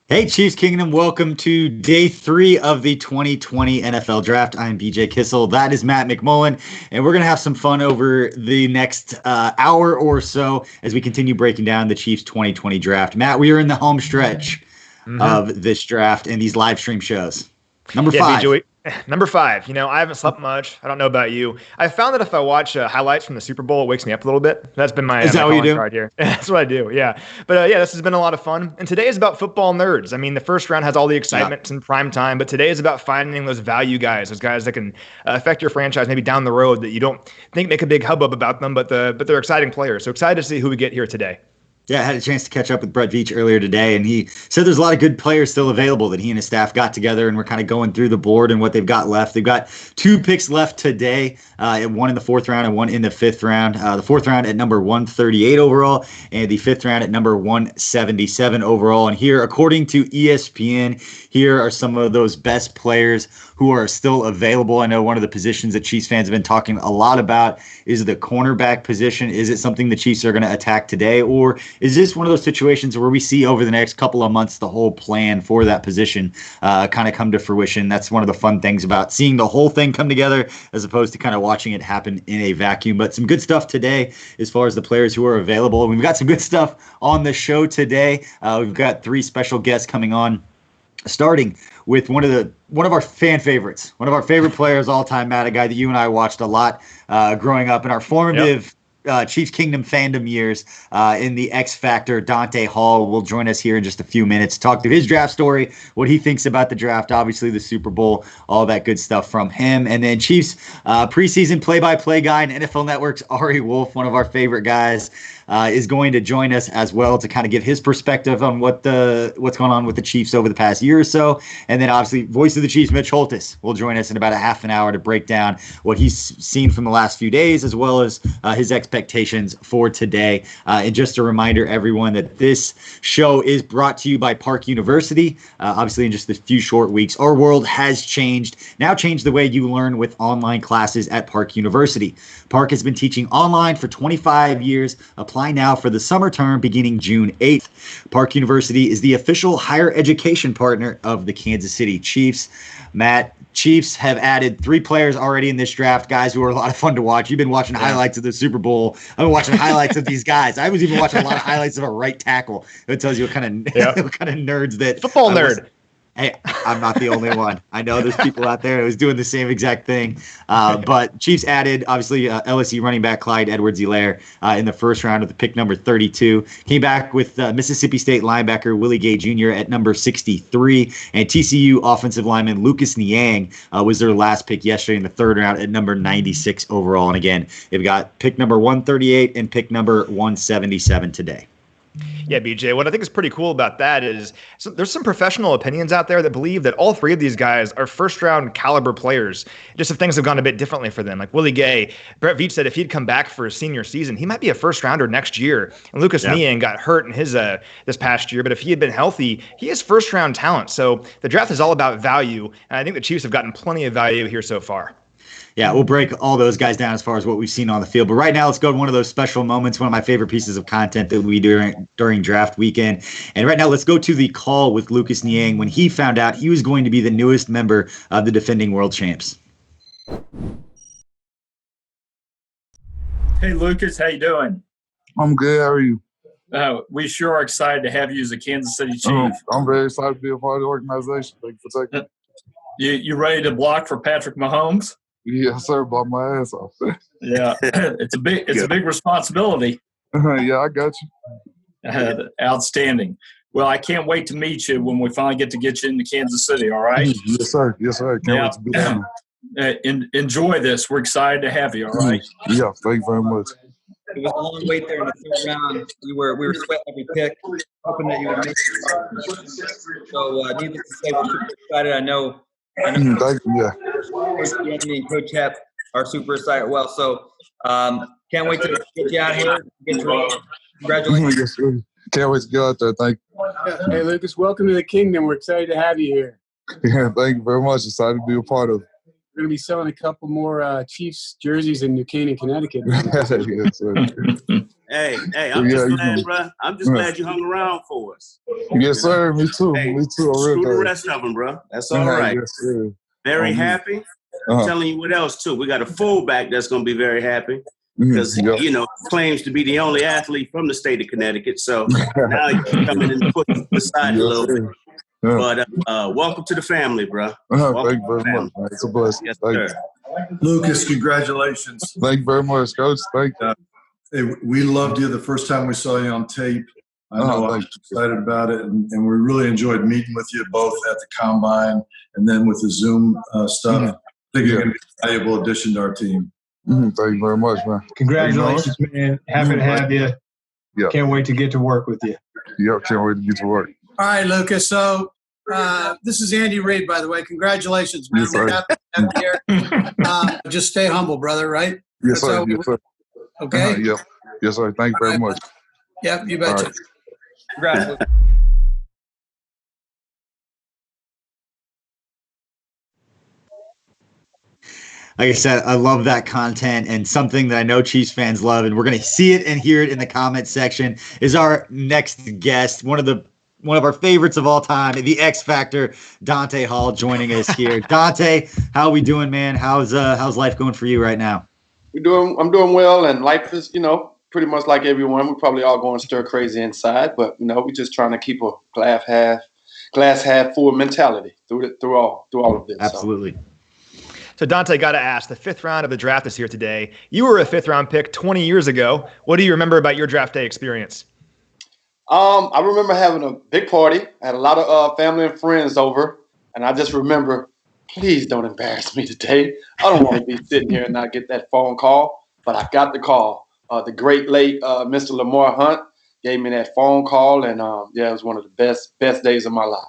Hey, Chiefs Kingdom, welcome to day 3 of the 2020 NFL Draft. I'm BJ Kissel. That is Matt McMullen, and we're going to have some fun over the next hour or so as we continue breaking down the Chiefs 2020 Draft. Matt, we are in the home stretch of this draft and these live stream shows. Number 5. BJ, number 5. I haven't slept much. I don't know about you. I found that if I watch highlights from the Super Bowl, it wakes me up a little bit. That's been my, is that my what you do? card here. That's what I do, yeah. But this has been a lot of fun. And today is about football nerds. I mean, the first round has all the excitement in prime time, but today is about finding those value guys, those guys that can affect your franchise maybe down the road that you don't think make a big hubbub about them, but they're exciting players. So excited to see who we get here today. Yeah, I had a chance to catch up with Brett Veach earlier today, and he said there's a lot of good players still available that he and his staff got together, and we're kind of going through the board and what they've got left. They've got 2 picks left today, one in the 4th round and one in the 5th round. The 4th round at number 138 overall, and the 5th round at number 177 overall. And here, according to ESPN, here are some of those best players who are still available. I know one of the positions that Chiefs fans have been talking a lot about is the cornerback position. Is it something the Chiefs are going to attack today, or is this one of those situations where we see over the next couple of months the whole plan for that position kind of come to fruition? That's one of the fun things about seeing the whole thing come together as opposed to kind of watching it happen in a vacuum. But some good stuff today as far as the players who are available. And we've got some good stuff on the show today. We've got 3 special guests coming on, starting with one of our fan favorites, one of our favorite players all time, Matt, a guy that you and I watched a lot growing up in our formative Chiefs Kingdom fandom years in the X Factor. Dante Hall will join us here in just a few minutes to talk through his draft story, what he thinks about the draft, obviously the Super Bowl, all that good stuff from him. And then Chiefs preseason play-by-play guy and NFL Network's Ari Wolf, one of our favorite guys, is going to join us as well to kind of give his perspective on what's going on with the Chiefs over the past year or so. And then obviously voice of the Chiefs, Mitch Holtis, will join us in about a half an hour to break down what he's seen from the last few days, as well as his expectations for today. And just a reminder, everyone, that this show is brought to you by Park University. Obviously, in just a few short weeks, our world has changed the way you learn with online classes at Park University. Park has been teaching online for 25 years. Apply now for the summer term beginning June 8th. Park University is the official higher education partner of the Kansas City Chiefs. Matt, Chiefs have added 3 players already in this draft, guys who are a lot of fun to watch. You've been watching highlights of the Super Bowl. I've been watching highlights of these guys. I was even watching a lot of highlights of a right tackle. It tells you what kind of nerds that football nerd. Hey, I'm not the only one. I know there's people out there who was doing the same exact thing. But Chiefs added, obviously, LSU running back Clyde Edwards-Helaire in the first round with the pick number 32. Came back with Mississippi State linebacker Willie Gay Jr. at number 63. And TCU offensive lineman Lucas Niang was their last pick yesterday in the 3rd round at number 96 overall. And again, they've got pick number 138 and pick number 177 today. Yeah, BJ, what I think is pretty cool about that is there's some professional opinions out there that believe that all 3 of these guys are first-round caliber players, just if things have gone a bit differently for them. Like Willie Gay, Brett Veach said if he'd come back for his senior season, he might be a first-rounder next year. And Lucas Niang got hurt in his this past year, but if he had been healthy, he is first-round talent. So the draft is all about value, and I think the Chiefs have gotten plenty of value here so far. Yeah, we'll break all those guys down as far as what we've seen on the field. But right now, let's go to one of those special moments, one of my favorite pieces of content that we do during draft weekend. And right now, let's go to the call with Lucas Niang when he found out he was going to be the newest member of the defending world champs. Hey, Lucas, how you doing? I'm good. How are you? We sure are excited to have you as a Kansas City Chief. I'm very excited to be a part of the organization. Thank you for taking me. You ready to block for Patrick Mahomes? Yes, sir. Block my ass off. Yeah, it's a big responsibility. Yeah, I got you. Outstanding. Well, I can't wait to meet you when we finally get you into Kansas City. All right? Yes, sir. Yes, sir. Can't wait to be there. Enjoy this. We're excited to have you. All right? Yeah, thank you very much. It was a long wait there in the third round. We were sweating every pick, hoping that you would make it. So, needless to say, we're super excited. I know. Thank you. Yeah. Coach Anthony and Coach Hep are super excited. Well, so can't wait to get you out here. Congratulations. Yes, sir. Can't wait to get out there. Thank you. Hey, Lucas, welcome to the kingdom. We're excited to have you here. Yeah, thank you very much. Excited to be a part of it. We're going to be selling a couple more Chiefs jerseys in New Canaan, Connecticut. Yes, sir. Hey, I'm just glad, bro. I'm just glad you hung around for us. Yes, sir. Me too. Hey, Me too. Screw the rest of them, bro. That's all right. Yes, sir. Very happy. I'm telling you what else, too. We got a fullback that's going to be very happy because, claims to be the only athlete from the state of Connecticut. So now he's coming in and putting aside a little bit. But welcome to the family, bro. Thank you very much, man. It's a blessing. Yes, thank sir. you. Lucas, congratulations. Thank you very much, Coach. Thank you. Hey, we loved you the first time we saw you on tape. I know I was excited about it, and we really enjoyed meeting with you both at the Combine and then with the Zoom stuff. I think you're going to be a valuable addition to our team. Thank you very much, man. Congratulations, man. Happy to have you. Yeah. Can't wait to get to work with you. Yeah, can't wait to get to work. All right, Lucas. So this is Andy Reid, by the way. Congratulations, man. Yes, sir. We're happy to have you here. Just stay humble, brother, right? Yes, sir. Yes, sir. Okay? Yeah. Yes, sir. Thank you very much. Yeah, you betcha. Right. Congrats. Like I said, I love that content, and something that I know Chiefs fans love, and we're going to see it and hear it in the comment section, is our next guest, one of our favorites of all time, the X Factor, Dante Hall, joining us here. Dante, how are we doing, man? How's life going for you right now? I'm doing well, and life is, pretty much like everyone. We're probably all going stir crazy inside, but we're just trying to keep a glass half full mentality through all of this. Absolutely. So Dante, got to ask, the fifth round of the draft is here today. You were a fifth round pick 20 years ago. What do you remember about your draft day experience? I remember having a big party. I had a lot of family and friends over, and I just remember, please don't embarrass me today. I don't want to be sitting here and not get that phone call, but I got the call. The great late Mr. Lamar Hunt gave me that phone call, and it was one of the best days of my life.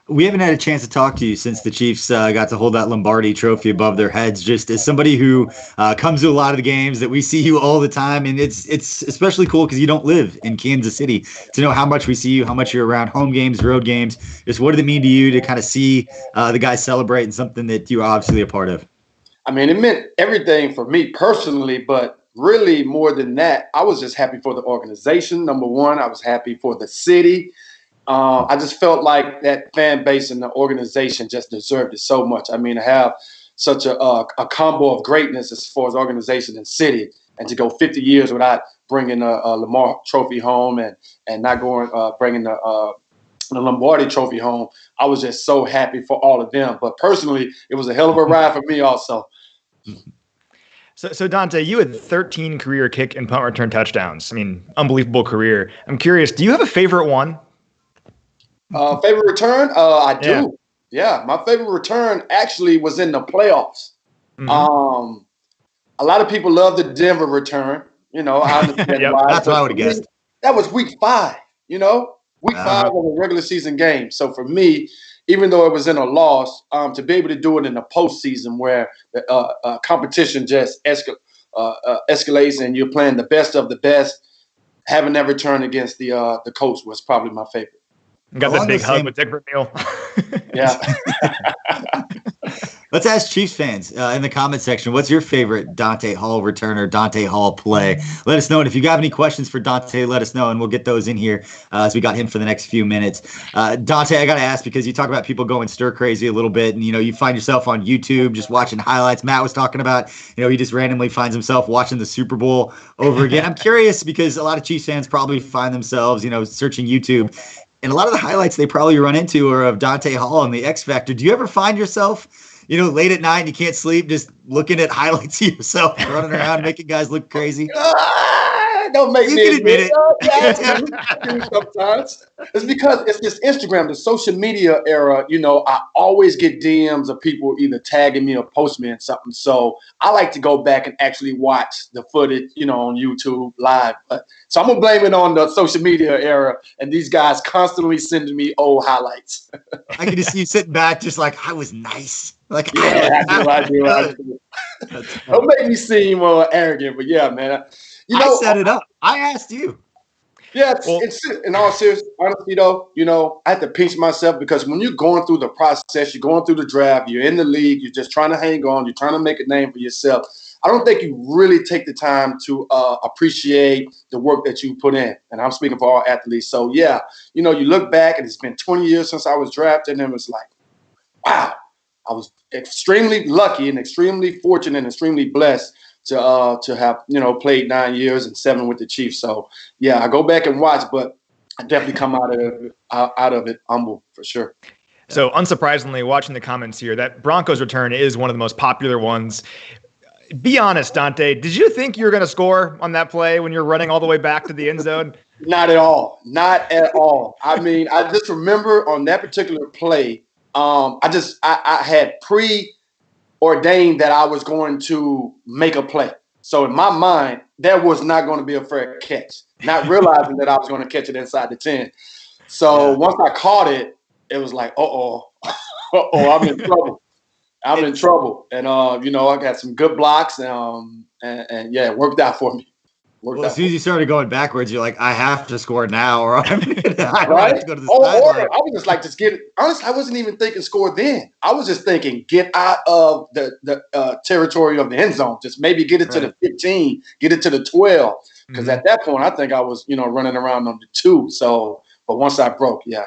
We haven't had a chance to talk to you since the Chiefs got to hold that Lombardi trophy above their heads. Just as somebody who comes to a lot of the games, that we see you all the time, and it's especially cool because you don't live in Kansas City, to know how much we see you, how much you're around home games, road games. Just what did it mean to you to kind of see the guys celebrate, and something that you're obviously a part of? I mean, it meant everything for me personally, but really more than that, I was just happy for the organization. Number one, I was happy for the city. I just felt like that fan base and the organization just deserved it so much. I mean, to have such a combo of greatness as far as organization and city, and to go 50 years without bringing a Lamar trophy home and not bringing the Lombardi trophy home, I was just so happy for all of them. But personally, it was a hell of a ride for me also. So Dante, you had 13 career kick and punt return touchdowns. I mean, unbelievable career. I'm curious, do you have a favorite one? Favorite return? I do. Yeah, my favorite return actually was in the playoffs. Mm-hmm. A lot of people love the Denver return. I understand why. That's what I would have guessed. That was week 5, week 5 of a regular season game. So for me, even though it was in a loss, to be able to do it in the postseason where the competition just escalates and you're playing the best of the best, having that return against the Colts was probably my favorite. Got that big hug with Dick Vermeil. Yeah. Let's ask Chiefs fans in the comment section, what's your favorite Dante Hall returner, Dante Hall play? Let us know. And if you have any questions for Dante, let us know, and we'll get those in here as we got him for the next few minutes. Dante, I got to ask, because you talk about people going stir crazy a little bit, and, you find yourself on YouTube just watching highlights. Matt was talking about, he just randomly finds himself watching the Super Bowl over again. I'm curious, because a lot of Chiefs fans probably find themselves, searching YouTube, and a lot of the highlights they probably run into are of Dante Hall and the X Factor. Do you ever find yourself late at night and you can't sleep, just looking at highlights of yourself running around making guys look crazy? Don't make you me can admit it. I do sometimes. It's because it's this Instagram, the social media era. I always get DMs of people either tagging me or posting me in something. So I like to go back and actually watch the footage, on YouTube live. So I'm gonna blame it on the social media era and these guys constantly sending me old highlights. I can just see you sitting back, just like, I was nice. Like, yeah, I do. Don't make me seem arrogant, but yeah, man. I set it up. I asked you. Yeah, it's in all seriousness, honestly, though, I have to pinch myself, because when you're going through the process, you're going through the draft, you're in the league, you're just trying to hang on, you're trying to make a name for yourself. I don't think you really take the time to appreciate the work that you put in. And I'm speaking for all athletes. So, yeah, you look back, and it's been 20 years since I was drafted, and it was like, wow, I was extremely lucky and extremely fortunate and extremely blessed to have, played 9 years and 7 with the Chiefs. So, yeah, I go back and watch, but I definitely come out of it humble for sure. So, unsurprisingly, watching the comments here, that Broncos return is one of the most popular ones. Be honest, Dante, did you think you were going to score on that play when you're running all the way back to the end zone? Not at all. Not at all. I mean, I just remember on that particular play, I had preordained that I was going to make a play. So in my mind, there was not going to be a fair catch, not realizing that I was going to catch it inside the 10. So once I caught it, it was like, I'm in trouble. I'm in trouble. And, I got some good blocks, and yeah, it worked out for me. As soon as you started going backwards, you're like, I have to score now, or I have to go to the sideline. I was just like, honestly, I wasn't even thinking score then. I was just thinking get out of the territory of the end zone. Just maybe get it to the 15, get it to the 12. Because at that point, I think I was, running around on the 2. So, but once I broke, yeah.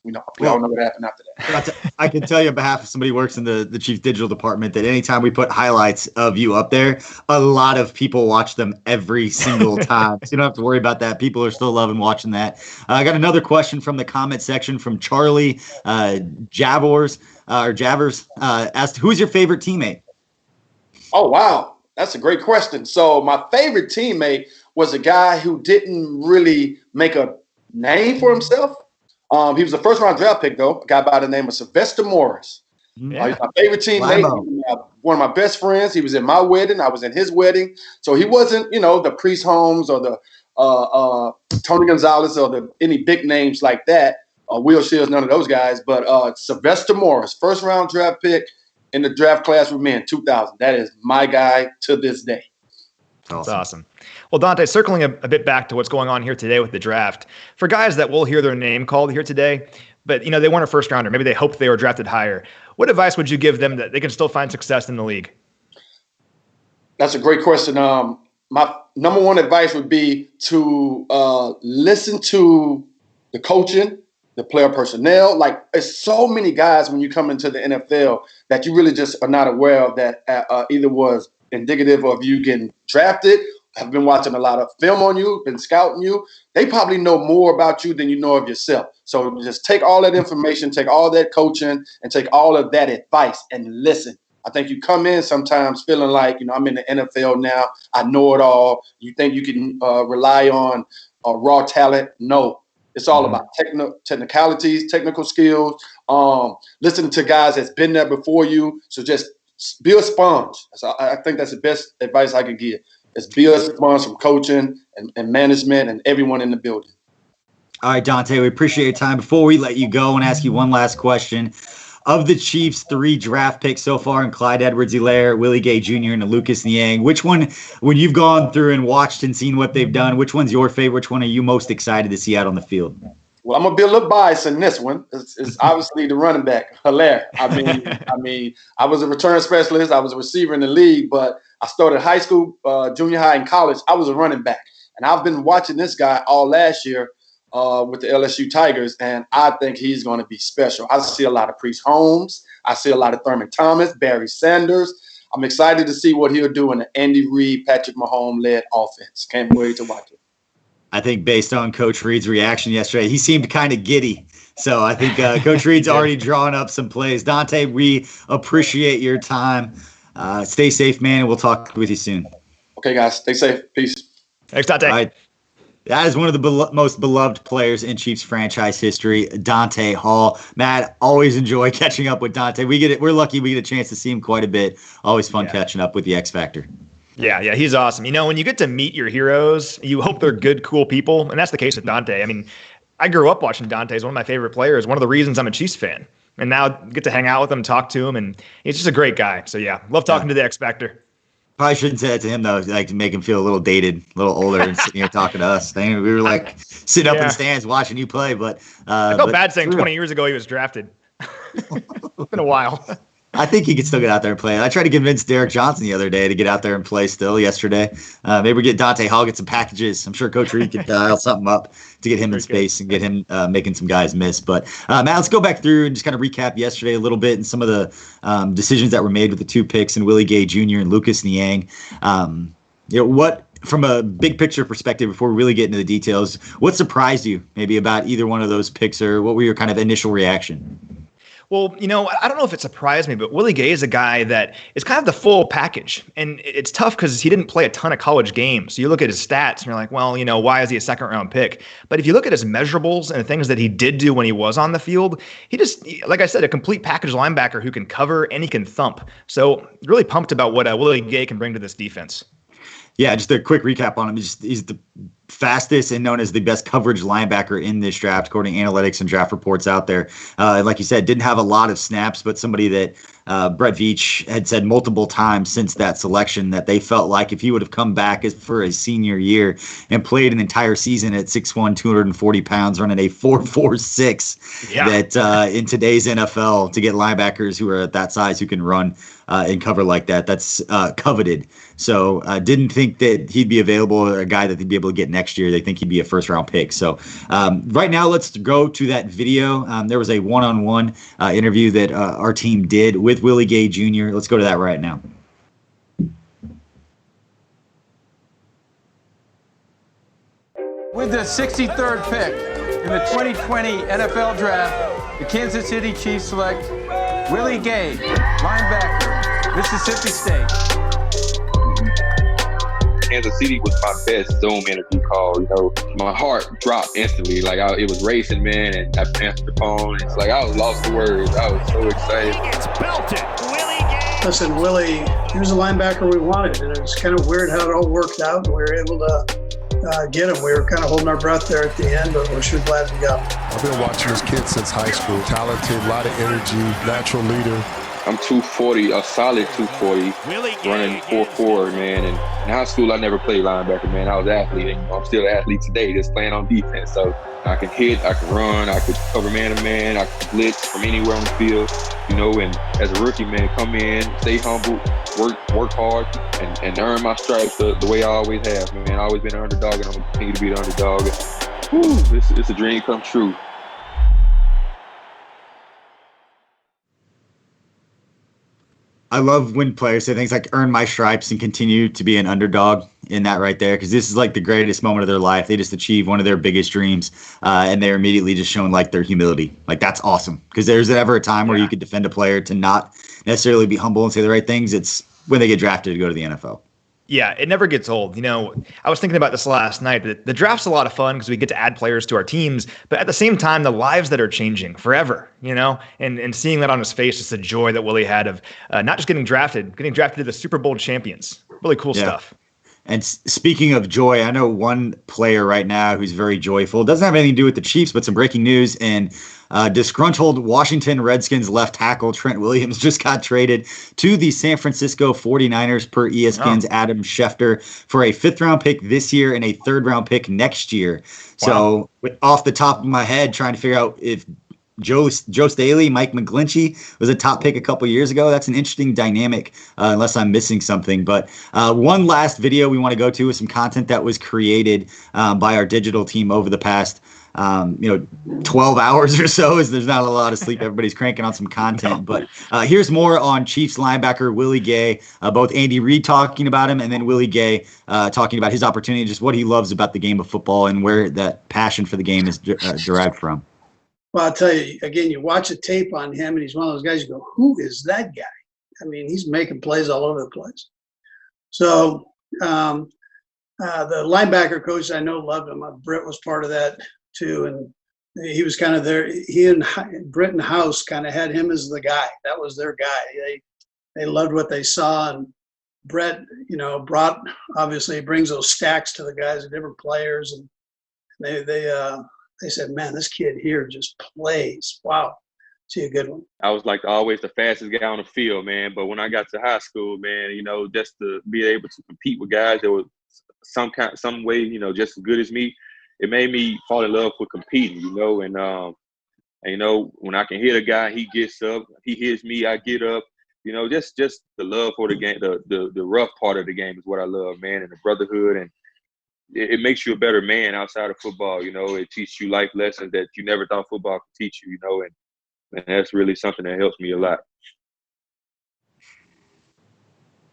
We all know what happened after that. I can tell you on behalf of somebody who works in the Chief Digital Department that anytime we put highlights of you up there, a lot of people watch them every single time. So you don't have to worry about that. People are still loving watching that. I got another question from the comment section from Charlie Javors, asked, who's your favorite teammate? Oh, wow. That's a great question. So my favorite teammate was a guy who didn't really make a name for himself. He was a first-round draft pick, though, a guy by the name of Sylvester Morris. Yeah. He's my favorite teammate. One of my best friends. He was in my wedding. I was in his wedding. So he wasn't, the Priest Holmes or the Tony Gonzalez or any big names like that. Will Shields, none of those guys. But Sylvester Morris, first-round draft pick in the draft class with me in 2000. That is my guy to this day. That's awesome. Well, Dante, circling a bit back to what's going on here today with the draft, for guys that will hear their name called here today, but they weren't a first rounder, maybe they hoped they were drafted higher, what advice would you give them that they can still find success in the league? That's a great question. My number one advice would be to listen to the coaching, the player personnel. Like, there's so many guys when you come into the NFL that you really just are not aware of that either was indicative of you getting drafted, have been watching a lot of film on you, been scouting you. They probably know more about you than you know of yourself. So just take all that information, take all that coaching, and take all of that advice and listen. I think you come in sometimes feeling like, I'm in the NFL now, I know it all. You think you can rely on raw talent. No, it's all about technicalities, technical skills, listening to guys that's been there before you. So just be a sponge. So I think that's the best advice I can give. Is be a sponge from coaching and management and everyone in the building. All right, Dante, we appreciate your time. Before we let you go, and ask you one last question. Of the Chiefs' 3 draft picks so far, in Clyde Edwards-Helaire, Willie Gay Jr., and Lucas Niang, which one, when you've gone through and watched and seen what they've done, which one's your favorite? Which one are you most excited to see out on the field? Well, I'm gonna be a little biased in this one. It's obviously the running back, Hilaire. I mean, I was a return specialist. I was a receiver in the league, but I started high school, junior high, and college. I was a running back, and I've been watching this guy all last year with the LSU Tigers, and I think he's going to be special. I see a lot of Priest Holmes. I see a lot of Thurman Thomas, Barry Sanders. I'm excited to see what he'll do in the Andy Reid, Patrick Mahomes-led offense. Can't wait to watch it. I think based on Coach Reid's reaction yesterday, he seemed kind of giddy. So I think Coach Reid's already drawn up some plays. Dante, we appreciate your time. Stay safe, man, and we'll talk with you soon. Okay, guys. Stay safe. Peace. Thanks, Dante. All right. That is one of the most beloved players in Chiefs franchise history, Dante Hall. Matt, always enjoy catching up with Dante. We're lucky we get a chance to see him quite a bit. Always fun catching up with the X Factor. Yeah, he's awesome. You know, when you get to meet your heroes, you hope they're good, cool people, and that's the case with Dante. I mean, I grew up watching Dante. He's one of my favorite players, one of the reasons I'm a Chiefs fan. And now get to hang out with him, talk to him, and he's just a great guy. So, yeah, love talking to the X Factor. Probably shouldn't say that to him, though, like to make him feel a little dated, a little older, and sitting here talking to us. We were like sitting up in the stands watching you play. But I felt bad saying 20 years ago he was drafted. It's been a while. I think he could still get out there and play. I tried to convince Derek Johnson the other day to get out there and play still yesterday. Maybe we get Dante Hall, get some packages. I'm sure Coach Reid could dial something up to get him in space and get him making some guys miss. But, Matt, let's go back through and just kind of recap yesterday a little bit and some of the decisions that were made with the 2 picks and Willie Gay Jr. and Lucas Niang. What, from a big picture perspective, before we really get into the details, what surprised you maybe about either one of those picks, or what were your kind of initial reaction? Well, you know, I don't know if it surprised me, but Willie Gay is a guy that is kind of the full package. And it's tough because he didn't play a ton of college games. So you look at his stats and you're like, well, you know, why is he a second-round pick? But if you look at his measurables and the things that he did do when he was on the field, he just, like I said, a complete package linebacker who can cover and he can thump. So really pumped about what Willie Gay can bring to this defense. Yeah, just a quick recap on him. He's the fastest and known as the best coverage linebacker in this draft, according to analytics and draft reports out there. Like you said, didn't have a lot of snaps, but somebody that Brett Veach had said multiple times since that selection that they felt like if he would have come back for his senior year and played an entire season at 6'1", 240 pounds, running a 4.46, that in today's NFL, to get linebackers who are at that size who can run and cover like that, that's coveted. So didn't think that he'd be available, or a guy that they'd be able to get next year. They think he'd be a first-round pick. So right now, let's go to that video. There was a one-on-one interview that our team did with Willie Gay Jr. Let's go to that right now. With the 63rd pick in the 2020 NFL Draft, the Kansas City Chiefs select Willie Gay, linebacker, Mississippi State. Kansas City was my best Zoom interview call. You know, my heart dropped instantly. Like, it was racing, man, and I answered the phone. It's like I was lost for words. I was so excited. It's belted. Willie Gay. Listen, Willie, he was the linebacker we wanted, and it was kind of weird how it all worked out. We were able to get him. We were kind of holding our breath there at the end, but we're sure glad we got him. I've been watching this kid since high school. Talented, a lot of energy, natural leader. I'm 240, a solid 240, running 4.4, man. And in high school, I never played linebacker, man. I was an athlete. And I'm still an athlete today, just playing on defense. So I can hit, I can run, I could cover man-to-man, I could blitz from anywhere on the field. You know, and as a rookie, man, come in, stay humble, work hard, and earn my stripes the way I always have, man. I've always been an underdog, and I'm going to continue to be the underdog. And, it's a dream come true. I love when players say things like earn my stripes and continue to be an underdog in that right there, because this is like the greatest moment of their life. They just achieved one of their biggest dreams, and they're immediately just showing like their humility. Like, that's awesome, because there's ever a time where you could defend a player to not necessarily be humble and say the right things. It's when they get drafted to go to the NFL. Yeah, it never gets old. You know, I was thinking about this last night. The draft's a lot of fun because we get to add players to our teams, but at the same time, the lives that are changing forever, you know, and seeing that on his face, just the joy that Willie had of not just getting drafted to the Super Bowl champions. Really cool stuff. And speaking of joy, I know one player right now who's very joyful. It doesn't have anything to do with the Chiefs, but some breaking news. And disgruntled Washington Redskins left tackle Trent Williams just got traded to the San Francisco 49ers per ESPN's Adam Schefter for a 5th-round pick this year and a 3rd-round pick next year. Wow. So off the top of my head, trying to figure out if Joe Staley, Mike McGlinchey was a top pick a couple years ago. That's an interesting dynamic, unless I'm missing something. But one last video we want to go to is some content that was created by our digital team over the past 12 hours or so, as there's not a lot of sleep. Everybody's cranking on some content. But here's more on Chiefs linebacker Willie Gay, both Andy Reid talking about him and then Willie Gay talking about his opportunity, just what he loves about the game of football and where that passion for the game is derived from. Well, I'll tell you, again, you watch a tape on him, and he's one of those guys you go, who is that guy? I mean, he's making plays all over the place. So the linebacker coach I know loved him. Britt was part of that too, and he was kind of there. He and Britton House kind of had him as the guy. That was their guy. They loved what they saw, and Brett, obviously brings those stacks to the guys, the different players, and they said, man, this kid here just plays. Wow. See a good one. I was like always the fastest guy on the field, man. But when I got to high school, man, just to be able to compete with guys that were some way, just as good as me, it made me fall in love with competing, and when I can hit a guy, he gets up, he hits me, I get up, just the love for the game, the rough part of the game is what I love, man, and the brotherhood, and it makes you a better man outside of football. It teaches you life lessons that you never thought football could teach you, and that's really something that helps me a lot.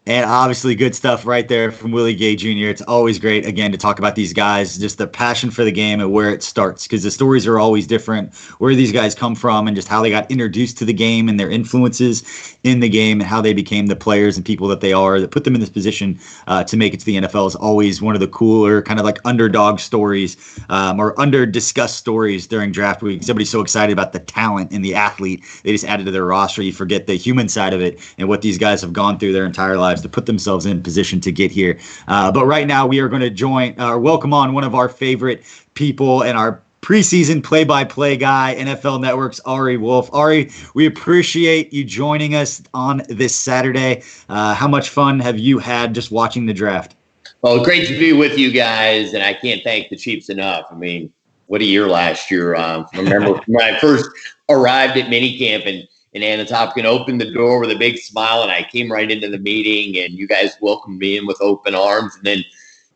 And obviously good stuff right there from Willie Gay Jr. It's always great, again, to talk about these guys, just the passion for the game and where it starts, because the stories are always different, where these guys come from and just how they got introduced to the game and their influences in the game and how they became the players and people that they are that put them in this position to make it to the NFL is always one of the cooler kind of like underdog stories or under-discussed stories during draft week. Everybody's so excited about the talent and the athlete they just added to their roster. You forget the human side of it and what these guys have gone through their entire lives to put themselves in position to get here. But right now we are going to welcome on one of our favorite people and our preseason play-by-play guy, NFL Network's Ari Wolf. Ari, we appreciate you joining us on this Saturday. How much fun have you had just watching the draft? Well, great to be with you guys, and I can't thank the Chiefs enough. I mean, what a year last year. I remember when I first arrived at minicamp and Anna Topkin opened the door with a big smile, and I came right into the meeting, and you guys welcomed me in with open arms. And then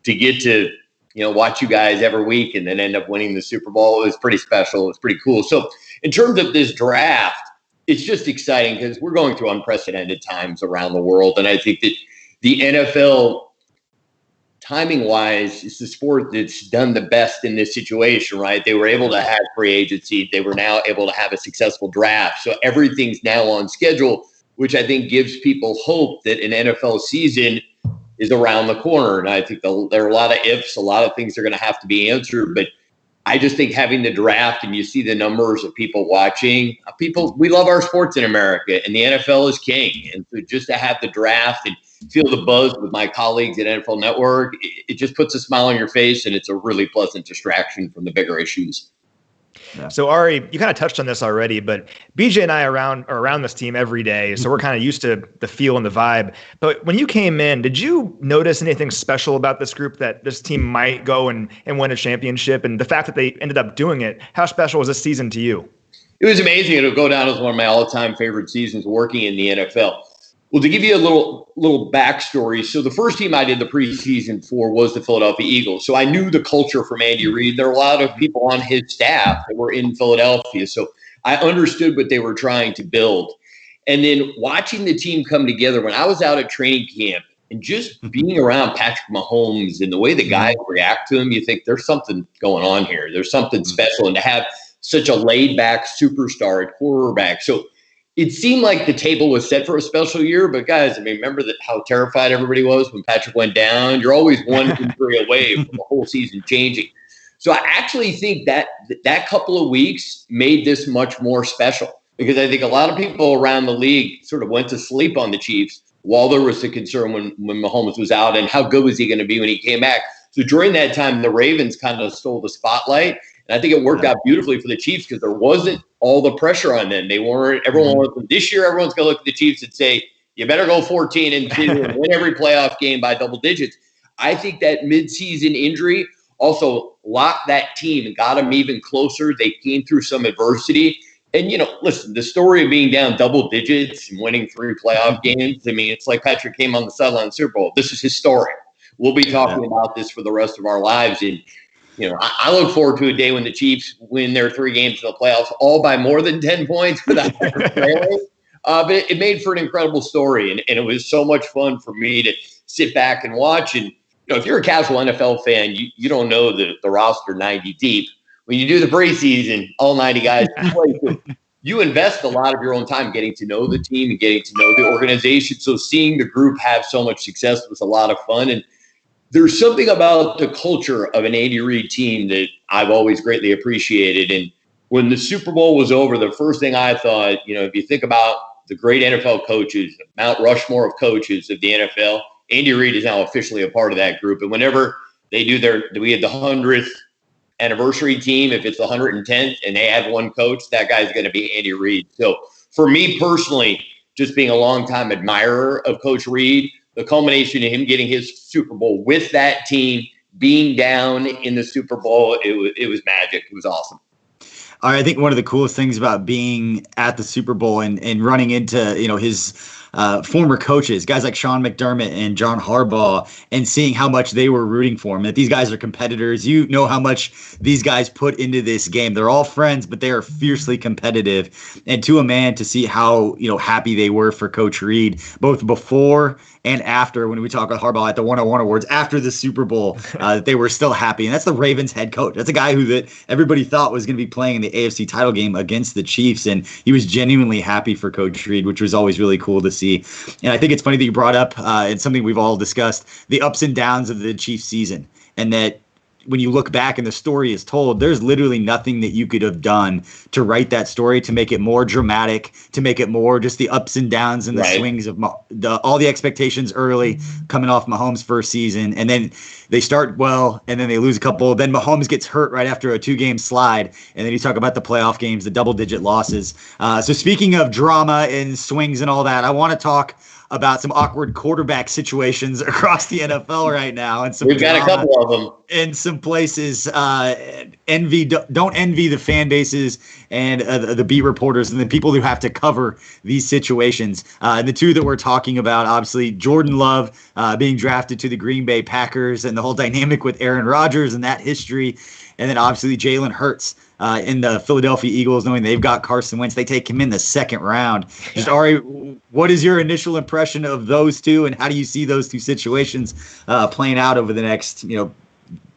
to get to, watch you guys every week and then end up winning the Super Bowl, it was pretty special. It's pretty cool. So in terms of this draft, it's just exciting because we're going through unprecedented times around the world. And I think that the NFL, timing-wise, is the sport that's done the best in this situation, right? They were able to have free agency. They were now able to have a successful draft. So everything's now on schedule, which I think gives people hope that an NFL season is around the corner. And I think there are a lot of ifs, a lot of things are going to have to be answered. But I just think having the draft and you see the numbers of people watching, we love our sports in America, and the NFL is king. And so just to have the draft and feel the buzz with my colleagues at NFL Network, it just puts a smile on your face, and it's a really pleasant distraction from the bigger issues. Yeah. So Ari, you kind of touched on this already, but BJ and I are around this team every day, so we're kind of used to the feel and the vibe. But when you came in, did you notice anything special about this group that this team might go and win a championship? And the fact that they ended up doing it, how special was this season to you? It was amazing. It'll go down as one of my all-time favorite seasons working in the NFL. Well, to give you a little backstory, so the first team I did the preseason for was the Philadelphia Eagles. So I knew the culture from Andy Reid. There were a lot of people on his staff that were in Philadelphia. So I understood what they were trying to build. And then watching the team come together, when I was out at training camp and just being around Patrick Mahomes and the way the guys react to him, you think there's something going on here. There's something special. And to have such a laid-back superstar at quarterback. So it seemed like the table was set for a special year, but guys, I mean, remember how terrified everybody was when Patrick went down? You're always one injury away from the whole season changing. So I actually think that couple of weeks made this much more special, because I think a lot of people around the league sort of went to sleep on the Chiefs while there was the concern when Mahomes was out and how good was he going to be when he came back. So during that time, the Ravens kind of stole the spotlight. And I think it worked out beautifully for the Chiefs because there wasn't all the pressure on them. This year, everyone's going to look at the Chiefs and say, you better go 14-2 and win every playoff game by double digits. I think that midseason injury also locked that team and got them even closer. They came through some adversity. And, listen, the story of being down double digits and winning 3 playoff games, I mean, it's like Patrick came on the sideline of the Super Bowl. This is historic. We'll be talking about this for the rest of our lives. And, I look forward to a day when the Chiefs win their 3 games in the playoffs, all by more than 10 points without trailing. But it made for an incredible story. And it was so much fun for me to sit back and watch. And, if you're a casual NFL fan, you don't know the roster 90 deep. When you do the preseason, all 90 guys play. You invest a lot of your own time getting to know the team and getting to know the organization. So seeing the group have so much success was a lot of fun. And there's something about the culture of an Andy Reid team that I've always greatly appreciated. And when the Super Bowl was over, the first thing I thought, if you think about the great NFL coaches, Mount Rushmore of coaches of the NFL, Andy Reid is now officially a part of that group. And whenever they do we had the 100th anniversary team, if it's the 110th and they add one coach, that guy's going to be Andy Reid. So for me personally, just being a longtime admirer of Coach Reid, the culmination of him getting his Super Bowl with that team, being down in the Super Bowl, it was magic. It was awesome. I think one of the coolest things about being at the Super Bowl and running into, his former coaches, guys like Sean McDermott and John Harbaugh, and seeing how much they were rooting for him, that these guys are competitors. You know how much these guys put into this game. They're all friends, but they are fiercely competitive. And to a man, to see how, happy they were for Coach Reid, both before and after, when we talk about Harbaugh at the 101 Awards, after the Super Bowl, that they were still happy. And that's the Ravens head coach. That's a guy that everybody thought was going to be playing in the AFC title game against the Chiefs. And he was genuinely happy for Coach Reid, which was always really cool to see. And I think it's funny that you brought up, and something we've all discussed, the ups and downs of the Chiefs season. And that when you look back and the story is told, there's literally nothing that you could have done to write that story, to make it more dramatic, to make it more just the ups and downs and the swings of all the expectations early coming off Mahomes' first season. And then they start well, and then they lose a couple. Then Mahomes gets hurt right after a 2-game slide. And then you talk about the playoff games, the double-digit losses. So speaking of drama and swings and all that, I want to talk about some awkward quarterback situations across the NFL right now, and we've got a couple of them in some places. Don't envy the fan bases and the beat reporters and the people who have to cover these situations. And the two that we're talking about, obviously, Jordan Love being drafted to the Green Bay Packers and the whole dynamic with Aaron Rodgers and that history, and then obviously Jalen Hurts in the Philadelphia Eagles, knowing they've got Carson Wentz. They take him in the 2nd round. Just, Ari, what is your initial impression of those two, and how do you see those two situations playing out over the next,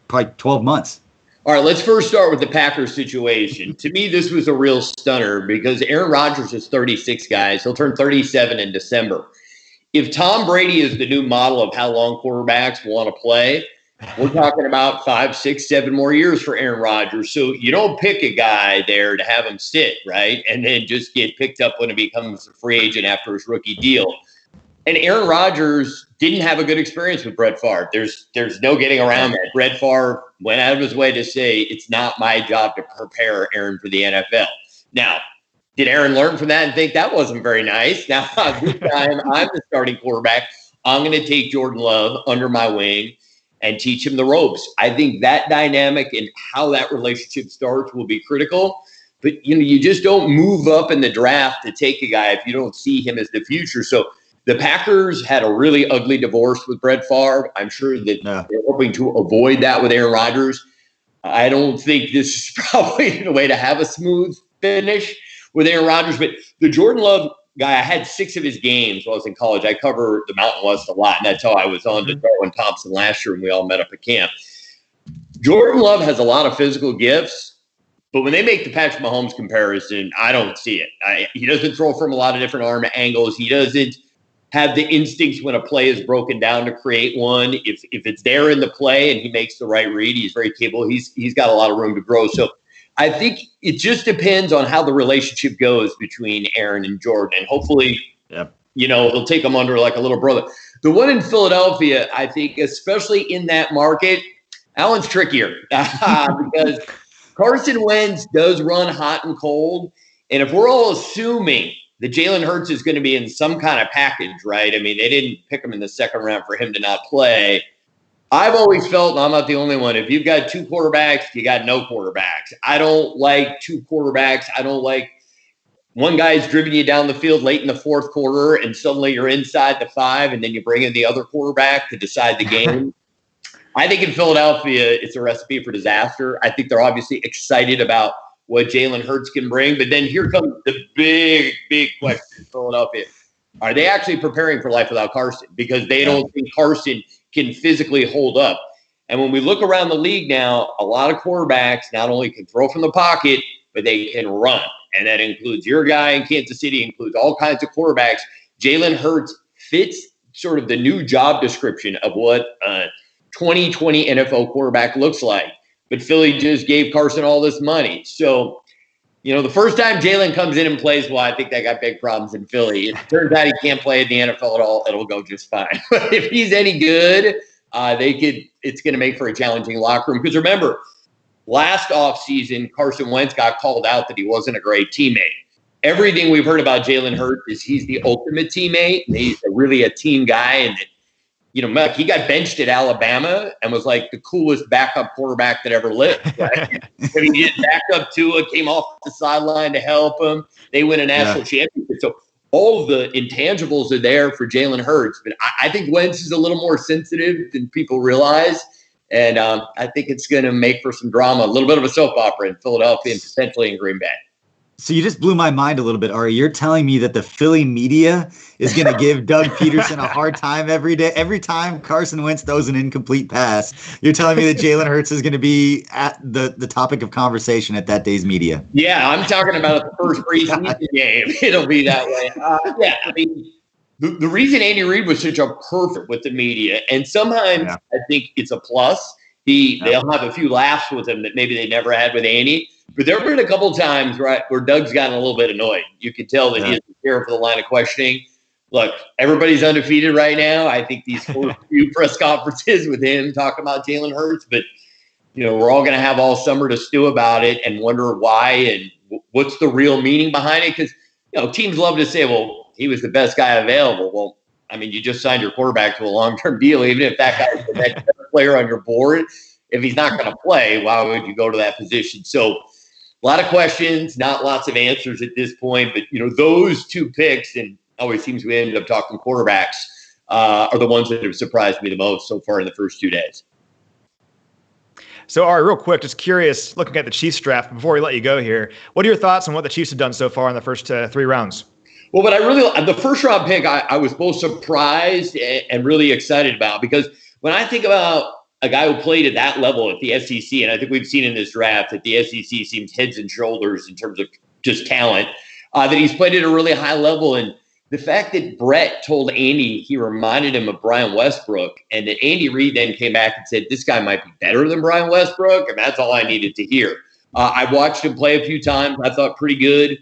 probably 12 months? All right, let's first start with the Packers situation. To me, this was a real stunner because Aaron Rodgers is 36, guys. He'll turn 37 in December. If Tom Brady is the new model of how long quarterbacks want to play, we're talking about 5, 6, 7 more years for Aaron Rodgers. So you don't pick a guy there to have him sit, right, and then just get picked up when he becomes a free agent after his rookie deal. And Aaron Rodgers didn't have a good experience with Brett Favre. There's no getting around that. Brett Favre went out of his way to say, it's not my job to prepare Aaron for the NFL. Now, did Aaron learn from that and think that wasn't very nice? Now, this time I'm the starting quarterback. I'm going to take Jordan Love under my wing and teach him the ropes. I think that dynamic and how that relationship starts will be critical. But, you just don't move up in the draft to take a guy if you don't see him as the future. So the Packers had a really ugly divorce with Brett Favre. I'm sure that they're hoping to avoid that with Aaron Rodgers. I don't think this is probably the way to have a smooth finish with Aaron Rodgers. But the Jordan Love guy, I had 6 of his games while I was in college. I cover the Mountain West a lot, and that's how I was on to Darwin Thompson last year, and we all met up at camp. Jordan Love has a lot of physical gifts, but when they make the Patrick Mahomes comparison, I don't see it. He doesn't throw from a lot of different arm angles. He doesn't have the instincts when a play is broken down to create one. If it's there in the play and he makes the right read, he's very capable. He's got a lot of room to grow. So I think it just depends on how the relationship goes between Aaron and Jordan. And hopefully he'll take them under like a little brother. The one in Philadelphia, I think, especially in that market, that one's trickier because Carson Wentz does run hot and cold. And if we're all assuming that Jalen Hurts is going to be in some kind of package, right? I mean, they didn't pick him in the second round for him to not play. I've always felt, and I'm not the only one, if you've got two quarterbacks, you got no quarterbacks. I don't like two quarterbacks. I don't like one guy's driven you down the field late in the fourth quarter and suddenly you're inside the 5 and then you bring in the other quarterback to decide the game. I think in Philadelphia, it's a recipe for disaster. I think they're obviously excited about what Jalen Hurts can bring. But then here comes the big, big question in Philadelphia. Are they actually preparing for life without Carson? Because they don't think Carson can physically hold up. And when we look around the league now, a lot of quarterbacks not only can throw from the pocket, but they can run. And that includes your guy in Kansas City, includes all kinds of quarterbacks. Jalen Hurts fits sort of the new job description of what a 2020 NFL quarterback looks like. But Philly just gave Carson all this money. So, the first time Jalen comes in and plays, well, I think they got big problems in Philly. If it turns out he can't play in the NFL at all, it'll go just fine. But if he's any good, it's going to make for a challenging locker room. Because remember, last offseason, Carson Wentz got called out that he wasn't a great teammate. Everything we've heard about Jalen Hurts is he's the ultimate teammate, and he's really a team guy. And, he got benched at Alabama and was like the coolest backup quarterback that ever lived. Right? He did backup Tua, came off the sideline to help him. They win a national championship. So all of the intangibles are there for Jalen Hurts. But I think Wentz is a little more sensitive than people realize. And I think it's going to make for some drama, a little bit of a soap opera in Philadelphia and potentially in Green Bay. So you just blew my mind a little bit, Ari. You're telling me that the Philly media is going to give Doug Peterson a hard time every day, every time Carson Wentz throws an incomplete pass. You're telling me that Jalen Hurts is going to be at the topic of conversation at that day's media. Yeah, I'm talking about the first preseason game. It'll be that way. The reason Andy Reid was such a perfect with the media, and sometimes I think it's a plus. They'll have a few laughs with him that maybe they never had with Andy. But there have been a couple of times, right, where Doug's gotten a little bit annoyed. You can tell that he isn't care for the line of questioning. Look, everybody's undefeated right now. I think these first few press conferences with him talking about Jalen Hurts, but we're all going to have all summer to stew about it and wonder why and what's the real meaning behind it. Because teams love to say, well, he was the best guy available. Well, I mean, you just signed your quarterback to a long-term deal. Even if that guy's the next player on your board, if he's not going to play, why would you go to that position? So a lot of questions, not lots of answers at this point. But, those two picks, and always seems we ended up talking quarterbacks, are the ones that have surprised me the most so far in the first 2 days. So, Ari, real quick, just curious, looking at the Chiefs draft, before we let you go here, what are your thoughts on what the Chiefs have done so far in the first 3 rounds? Well, the first round pick, I was both surprised and really excited about, because when I think about a guy who played at that level at the SEC, and I think we've seen in this draft that the SEC seems heads and shoulders in terms of just talent, that he's played at a really high level. And the fact that Brett told Andy he reminded him of Brian Westbrook, and that Andy Reid then came back and said, this guy might be better than Brian Westbrook, and that's all I needed to hear. I watched him play a few times. I thought pretty good.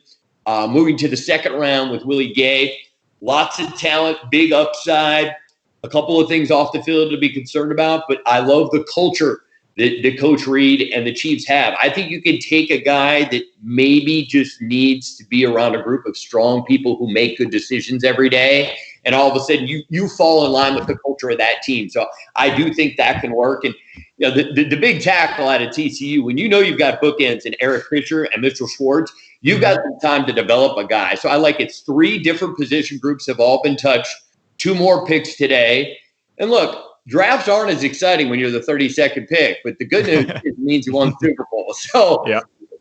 Moving to the second round with Willie Gay, lots of talent, big upside. A couple of things off the field to be concerned about, but I love the culture that Coach Reid and the Chiefs have. I think you can take a guy that maybe just needs to be around a group of strong people who make good decisions every day, and all of a sudden you fall in line with the culture of that team. So I do think that can work. And the big tackle out of TCU, when you've got bookends in Eric Fisher and Mitchell Schwartz, you've got some time to develop a guy. So I like it's 3 different position groups have all been touched. 2 more picks today. And look, drafts aren't as exciting when you're the 32nd pick, but the good news is it means you won the Super Bowl. So,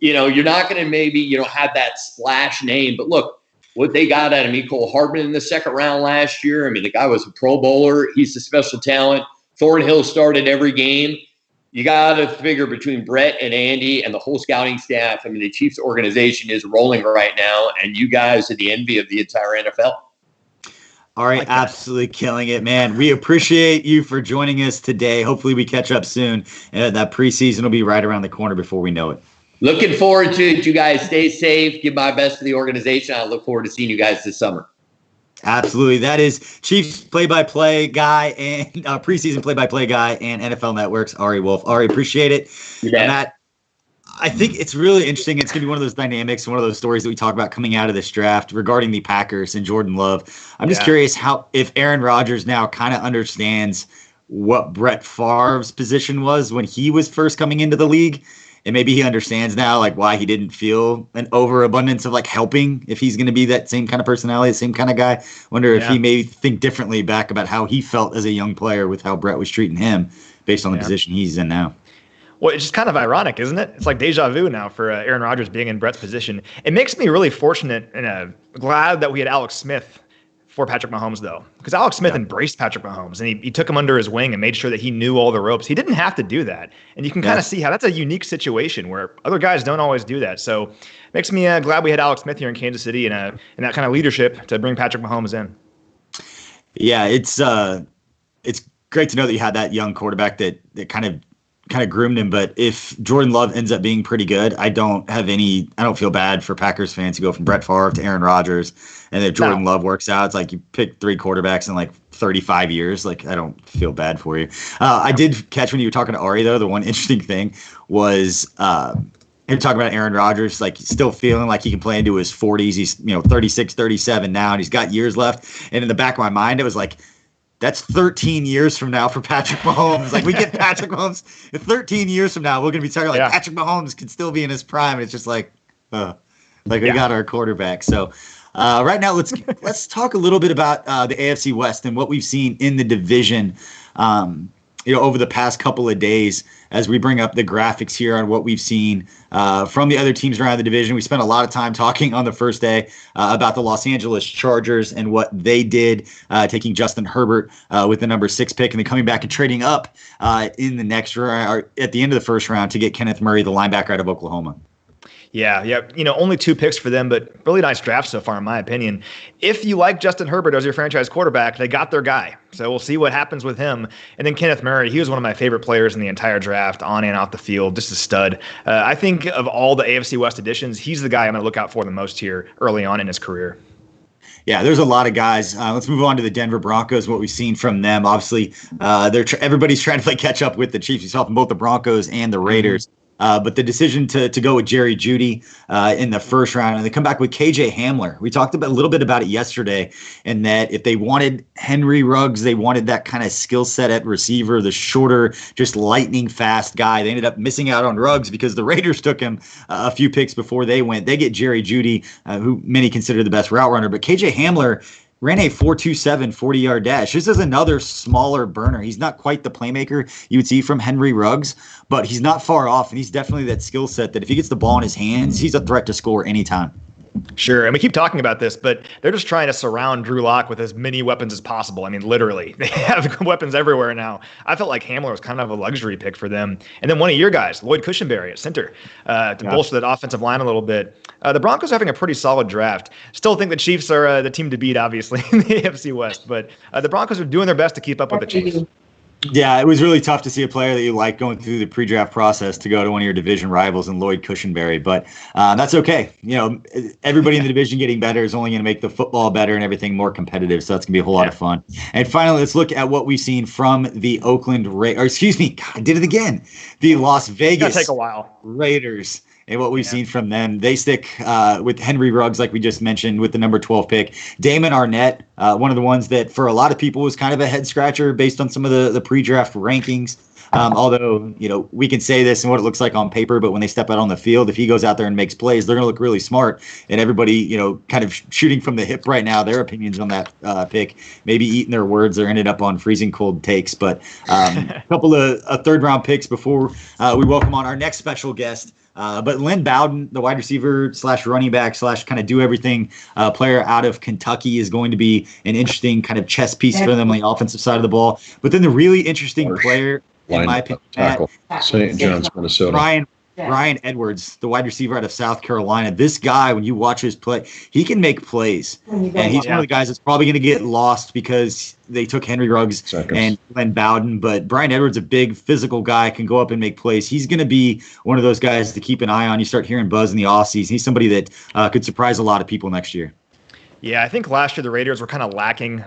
you're not going to maybe, have that splash name. But look, what they got out of Mecole Hardman in the second round last year. I mean, the guy was a Pro Bowler. He's a special talent. Thornhill started every game. You got to figure between Brett and Andy and the whole scouting staff. I mean, the Chiefs organization is rolling right now, and you guys are the envy of the entire NFL. All right, absolutely killing it, man. We appreciate you for joining us today. Hopefully we catch up soon. And that preseason will be right around the corner before we know it. Looking forward to it. You guys stay safe. Give my best to the organization. I look forward to seeing you guys this summer. Absolutely. That is Chiefs play-by-play guy and preseason play-by-play guy and NFL Network's Ari Wolf. Ari, appreciate it. Matt, I think it's really interesting. It's going to be one of those dynamics, one of those stories that we talk about coming out of this draft regarding the Packers and Jordan Love. I'm just curious if Aaron Rodgers now kind of understands what Brett Favre's position was when he was first coming into the league. And maybe he understands now, like, why he didn't feel an overabundance of, like, helping if he's going to be that same kind of personality, the same kind of guy. Wonder if he may think differently back about how he felt as a young player with how Brett was treating him based on the position he's in now. Well, it's just kind of ironic, isn't it? It's like deja vu now for Aaron Rodgers being in Brett's position. It makes me really fortunate and glad that we had Alex Smith for Patrick Mahomes, though, because Alex Smith embraced Patrick Mahomes and he took him under his wing and made sure that he knew all the ropes. He didn't have to do that. And you can kind of see how that's a unique situation where other guys don't always do that. So it makes me glad we had Alex Smith here in Kansas City and that kind of leadership to bring Patrick Mahomes in. Yeah, it's great to know that you had that young quarterback that kind of groomed him. But if Jordan Love ends up being pretty good, I don't feel bad for Packers fans to go from Brett Favre to Aaron Rodgers. And if Jordan Love works out, it's like you pick 3 quarterbacks in like 35 years. Like, I don't feel bad for you. I did catch when you were talking to Ari, though, the one interesting thing was him talking about Aaron Rodgers, like still feeling like he can play into his 40s. He's 36, 37 now, and he's got years left. And in the back of my mind, it was like, that's 13 years from now for Patrick Mahomes. Like, we get Patrick Mahomes 13 years from now. We're going to be talking like Patrick Mahomes could still be in his prime. And it's just like, we got our quarterback. So right now, let's talk a little bit about the AFC West and what we've seen in the division, over the past couple of days as we bring up the graphics here on what we've seen from the other teams around the division. We spent a lot of time talking on the first day about the Los Angeles Chargers and what they did, taking Justin Herbert with the number 6 pick and then coming back and trading up in the next round, or at the end of the first round, to get Kenneth Murray, the linebacker out of Oklahoma. Yeah. Only 2 picks for them, but really nice draft so far, in my opinion. If you like Justin Herbert as your franchise quarterback, they got their guy. So we'll see what happens with him. And then Kenneth Murray, he was one of my favorite players in the entire draft, on and off the field, just a stud. I think of all the AFC West additions, he's the guy I'm going to look out for the most here early on in his career. Yeah, there's a lot of guys. Let's move on to the Denver Broncos, what we've seen from them. Obviously, everybody's trying to play catch up with the Chiefs. You saw from both the Broncos and the Raiders. But the decision to go with Jerry Jeudy in the first round, and they come back with KJ Hamler. We talked a little bit about it yesterday, and that if they wanted Henry Ruggs, they wanted that kind of skill set at receiver, the shorter, just lightning fast guy. They ended up missing out on Ruggs because the Raiders took him a few picks before they went. They get Jerry Jeudy, who many consider the best route runner, but KJ Hamler ran a 4.27 40-yard dash. This is another smaller burner. He's not quite the playmaker you would see from Henry Ruggs, but he's not far off, and he's definitely that skill set that if he gets the ball in his hands, he's a threat to score anytime. Sure, and we keep talking about this, but they're just trying to surround Drew Lock with as many weapons as possible. I mean, literally, they have weapons everywhere now. I felt like Hamler was kind of a luxury pick for them. And then one of your guys, Lloyd Cushenberry at center, to bolster that offensive line a little bit. The Broncos are having a pretty solid draft. Still think the Chiefs are the team to beat, obviously, in the AFC West, but the Broncos are doing their best to keep up with the Chiefs. Yeah, it was really tough to see a player that you like going through the pre-draft process to go to one of your division rivals in Lloyd Cushenberry, but that's okay. Everybody in the division getting better is only going to make the football better and everything more competitive, so that's going to be a whole lot of fun. And finally, let's look at what we've seen from the I did it again. The Las Vegas take a while. Raiders. And what we've seen from them, they stick with Henry Ruggs, like we just mentioned, with the number 12 pick. Damon Arnett, one of the ones that for a lot of people was kind of a head scratcher based on some of the pre-draft rankings. Although, we can say this and what it looks like on paper, but when they step out on the field, if he goes out there and makes plays, they're going to look really smart. And everybody, kind of shooting from the hip right now, their opinions on that pick, maybe eating their words or ended up on freezing cold takes. But a couple of third-round picks before we welcome on our next special guest. But Lynn Bowden, the wide receiver / running back / kind of do everything player out of Kentucky, is going to be an interesting kind of chess piece for them on the offensive side of the ball. But then the really interesting player, in my opinion, St. John's, Minnesota. Ryan Edwards, the wide receiver out of South Carolina. This guy, when you watch his play, he can make plays. And he's one of the guys that's probably going to get lost because they took Henry Ruggs and Lynn Bowden. But Brian Edwards, a big physical guy, can go up and make plays. He's going to be one of those guys to keep an eye on. You start hearing buzz in the offseason. He's somebody that could surprise a lot of people next year. Yeah, I think last year the Raiders were kind of lacking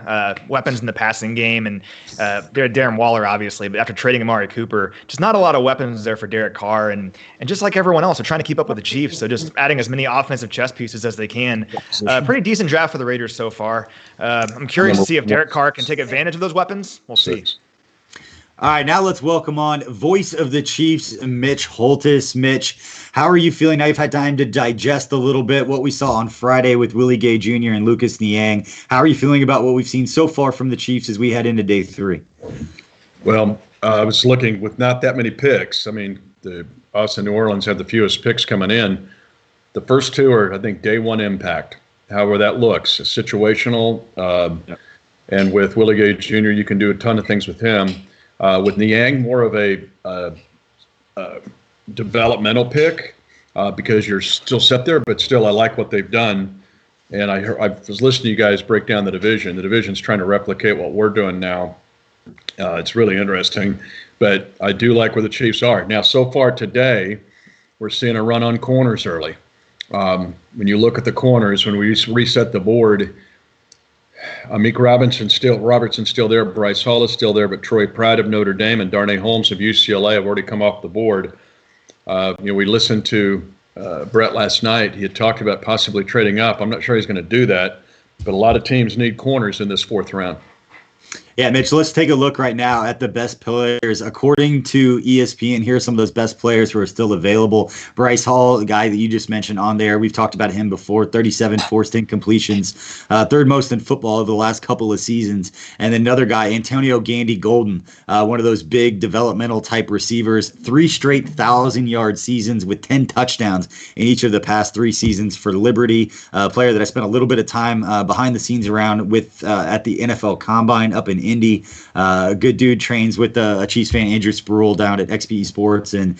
weapons in the passing game, and they had Darren Waller, obviously, but after trading Amari Cooper, just not a lot of weapons there for Derek Carr, and just like everyone else, they're trying to keep up with the Chiefs, so just adding as many offensive chess pieces as they can. Pretty decent draft for the Raiders so far. I'm curious to see if Derek Carr can take advantage of those weapons. We'll see. All right, now let's welcome on voice of the Chiefs, Mitch Holtis. Mitch, how are you feeling now? You've had time to digest a little bit what we saw on Friday with Willie Gay Jr. and Lucas Niang. How are you feeling about what we've seen so far from the Chiefs as we head into day 3? Well, I was looking with not that many picks. I mean, us in New Orleans had the fewest picks coming in. The first 2 are, I think, day 1 impact. However that looks, situational. And with Willie Gay Jr., you can do a ton of things with him. With Niang, more of a developmental pick because you're still set there, but still I like what they've done. And I was listening to you guys break down the division. The division's trying to replicate what we're doing now. It's really interesting, but I do like where the Chiefs are. Now, so far today, we're seeing a run on corners early. When you look at the corners, when we reset the board, Meek Robertson still there. Bryce Hall is still there, but Troy Pride of Notre Dame and Dante Holmes of UCLA have already come off the board. We listened to Brett last night. He had talked about possibly trading up. I'm not sure he's going to do that, but a lot of teams need corners in this 4th round. Yeah, Mitch, let's take a look right now at the best players. According to ESPN, here are some of those best players who are still available. Bryce Hall, the guy that you just mentioned on there, we've talked about him before, 37 forced incompletions, 3rd most in football over the last couple of seasons. And then another guy, Antonio Gandy Golden, one of those big developmental type receivers, 3 straight 1,000-yard seasons with 10 touchdowns in each of the past 3 seasons for Liberty, a player that I spent a little bit of time behind the scenes around with at the NFL Combine up in Indy. Good dude, trains with a Chiefs fan, Andrew Spruill, down at XP Sports in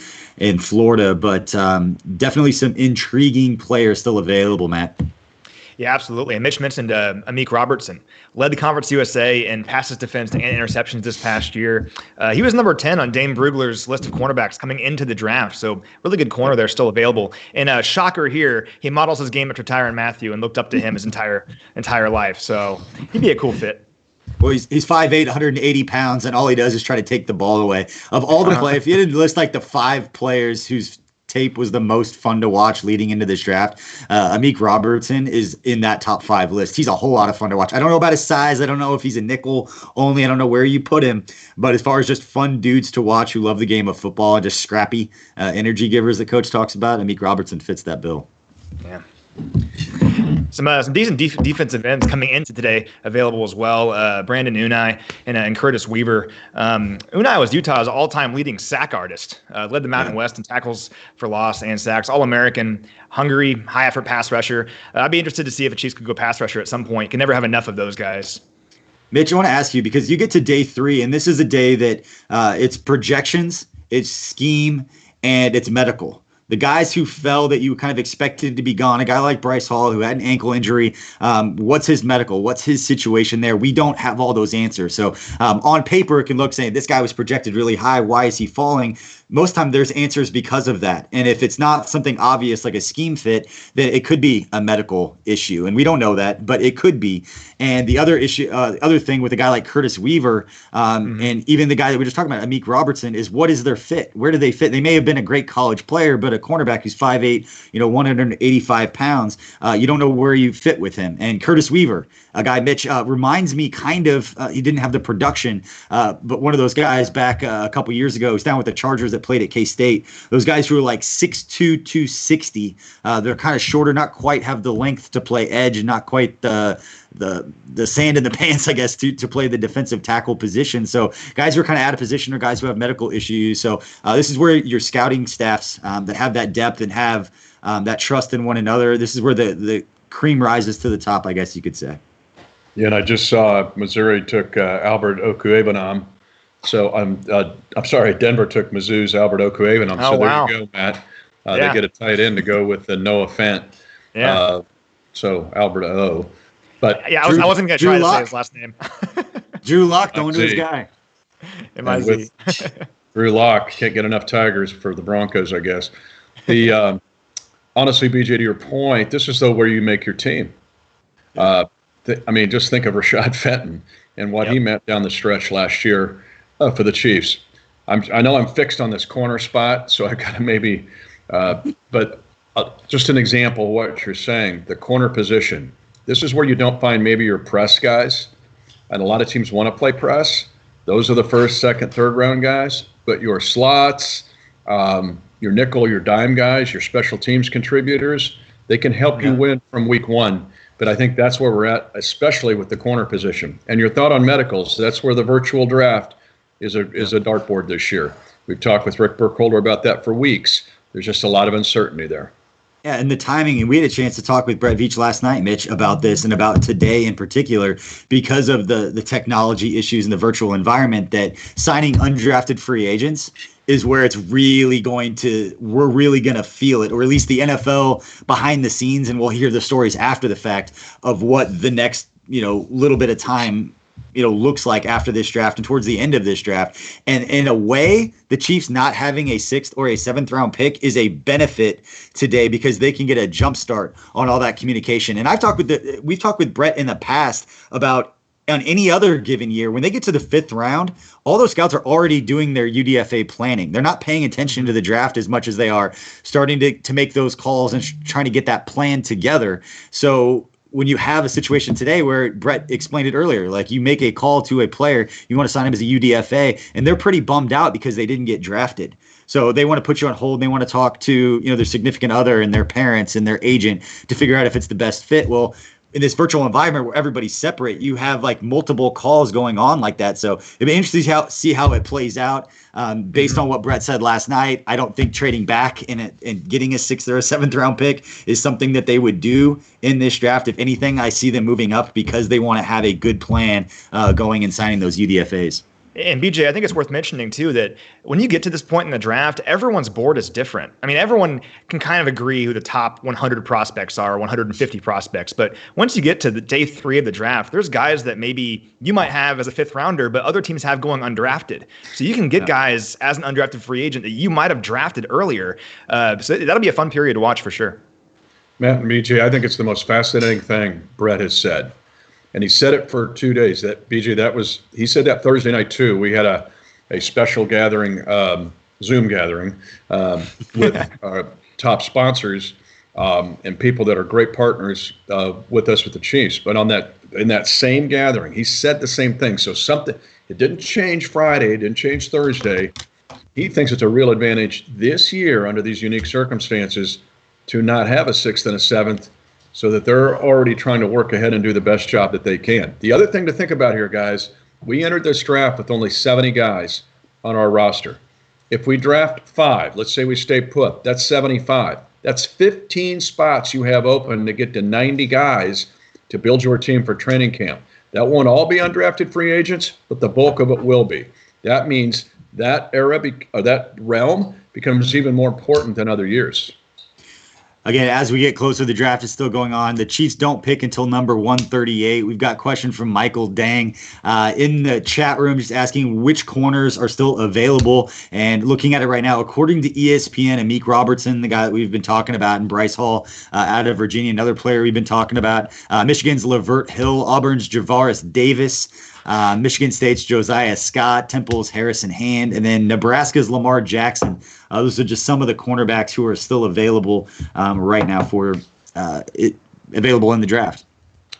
Florida. But definitely some intriguing players still available, Matt. Yeah, absolutely. And Mitch mentioned Meek Robertson. Led the Conference USA in passes defense and interceptions this past year. He was number 10 on Dane Brugler's list of cornerbacks coming into the draft. So really good corner there still available. And shocker here, he models his game after Tyrann Mathieu and looked up to him his entire life. So he'd be a cool fit. Well, he's 5'8", 180 pounds, and all he does is try to take the ball away. Of all the players, if you didn't list like the 5 players whose tape was the most fun to watch leading into this draft, Meek Robertson is in that top 5 list. He's a whole lot of fun to watch. I don't know about his size. I don't know if he's a nickel only. I don't know where you put him. But as far as just fun dudes to watch who love the game of football and just scrappy energy givers that Coach talks about, Meek Robertson fits that bill. Yeah. Some decent defensive ends coming into today available as well. Brandon Unai and Curtis Weaver. Unai was Utah's all-time leading sack artist. Led the Mountain West in tackles for loss and sacks. All-American, hungry, high-effort pass rusher. I'd be interested to see if the Chiefs could go pass rusher at some point. Can never have enough of those guys. Mitch, I want to ask you, because you get to day 3, and this is a day that it's projections, it's scheme, and it's medical. The guys who fell that you kind of expected to be gone, a guy like Bryce Hall who had an ankle injury, what's his medical? What's his situation there? We don't have all those answers. So on paper, it can look saying this guy was projected really high. Why is he falling? Most of the time there's answers because of that. And if it's not something obvious like a scheme fit, then it could be a medical issue. And we don't know that, but it could be. And the other issue, other thing with a guy like Curtis Weaver, and even the guy that we were just talking about, Meek Robertson, is what is their fit? Where do they fit? They may have been a great college player, but a cornerback who's 5'8", 185 pounds, you don't know where you fit with him. And Curtis Weaver, a guy, Mitch, reminds me kind of, he didn't have the production, but one of those guys back a couple years ago, he's down with the Chargers that played at K-State. Those guys who are like 6'2", 260, they're kind of shorter, not quite have the length to play edge, and not quite the sand in the pants, I guess, to play the defensive tackle position. So guys who are kind of out of position, or guys who have medical issues. So this is where your scouting staffs that have that depth and have that trust in one another, this is where the cream rises to the top, I guess you could say. Yeah, and I just saw Missouri took Albert Okuegbunam. So I'm sorry, Denver took Mizzou's Albert Okuegbunam. Oh, so there wow. you go, Matt. They get a tight end to go with the Noah Fent. Yeah. So Albert O. But yeah, I wasn't going to try to say his last name. Drew Lock, going to his guy. M-I-Z. Drew Lock can't get enough Tigers for the Broncos, I guess. The honestly, BJ, to your point, this is though where you make your team. Just think of Rashad Fenton and what he meant down the stretch last year for the Chiefs. I know I'm fixed on this corner spot, so I got to maybe but just an example of what you're saying, the corner position. This is where you don't find maybe your press guys, and a lot of teams want to play press. Those are the first, second, third round guys. But your slots, your nickel, your dime guys, your special teams contributors, they can help you win from week one. But I think that's where we're at, especially with the corner position. And your thought on medicals, that's where the virtual draft is a dartboard this year. We've talked with Rick Burkholder about that for weeks. There's just a lot of uncertainty there. Yeah, and the timing, and we had a chance to talk with Brett Veach last night, Mitch, about this and about today in particular, because of the technology issues in the virtual environment, that signing undrafted free agents is where we're really going to feel it, or at least the NFL behind the scenes, and we'll hear the stories after the fact of what the next, little bit of time looks like after this draft and towards the end of this draft. And in a way, the Chiefs not having a 6th or a 7th round pick is a benefit today, because they can get a jump start on all that communication. And we've talked with Brett in the past about, on any other given year, when they get to the 5th round, all those scouts are already doing their UDFA planning. They're not paying attention to the draft as much as they are starting to make those calls and trying to get that plan together. So when you have a situation today where Brett explained it earlier, like you make a call to a player, you want to sign him as a UDFA, and they're pretty bummed out because they didn't get drafted. So they want to put you on hold. They want to talk to, their significant other and their parents and their agent to figure out if it's the best fit. Well, in this virtual environment where everybody's separate, you have like multiple calls going on like that. So it'd be interesting to see how it plays out. Based on what Brett said last night, I don't think trading back and getting a 6th or a 7th round pick is something that they would do in this draft. If anything, I see them moving up because they want to have a good plan going and signing those UDFAs. And BJ, I think it's worth mentioning too that when you get to this point in the draft, everyone's board is different. I mean, everyone can kind of agree who the top 100 prospects are, 150 prospects. But once you get to the day 3 of the draft, there's guys that maybe you might have as a 5th rounder, but other teams have going undrafted. So you can get guys as an undrafted free agent that you might have drafted earlier. So that'll be a fun period to watch for sure. Matt and BJ, I think it's the most fascinating thing Brett has said. And he said it for 2 days. That BJ, he said that Thursday night too. We had a special gathering, Zoom gathering, with our top sponsors and people that are great partners with us with the Chiefs. But in that same gathering, he said the same thing. So it didn't change Friday, it didn't change Thursday. He thinks it's a real advantage this year under these unique circumstances to not have a 6th and a 7th, so that they're already trying to work ahead and do the best job that they can. The other thing to think about here, guys, we entered this draft with only 70 guys on our roster. If we draft 5, let's say we stay put, that's 75. That's 15 spots you have open to get to 90 guys to build your team for training camp. That won't all be undrafted free agents, but the bulk of it will be. That means that that realm becomes even more important than other years. Again, as we get closer, the draft is still going on. The Chiefs don't pick until number 138. We've got a question from Michael Dang in the chat room, just asking which corners are still available. And looking at it right now, according to ESPN, and Meek Robertson, the guy that we've been talking about, and Bryce Hall out of Virginia, another player we've been talking about, Michigan's Lavert Hill, Auburn's Javaris Davis, Michigan State's Josiah Scott, Temple's Harrison Hand, and then Nebraska's Lamar Jackson. Those are just some of the cornerbacks who are still available right now available in the draft.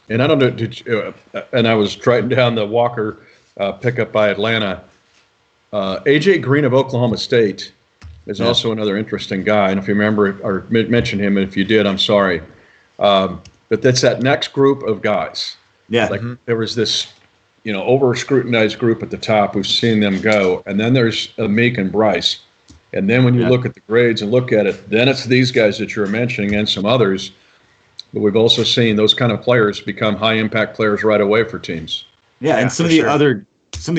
And I don't know, and I was writing down the Walker pickup by Atlanta. A.J. Green of Oklahoma State is also another interesting guy. And if you remember or mentioned him, and if you did, I'm sorry. But that's that next group of guys. Yeah. Like there was this, over-scrutinized group at the top who've seen them go. And then there's Meek and Bryce. And then when you look at the grades and look at it, then it's these guys that you're mentioning and some others. But we've also seen those kind of players become high-impact players right away for teams. Yeah, and some of the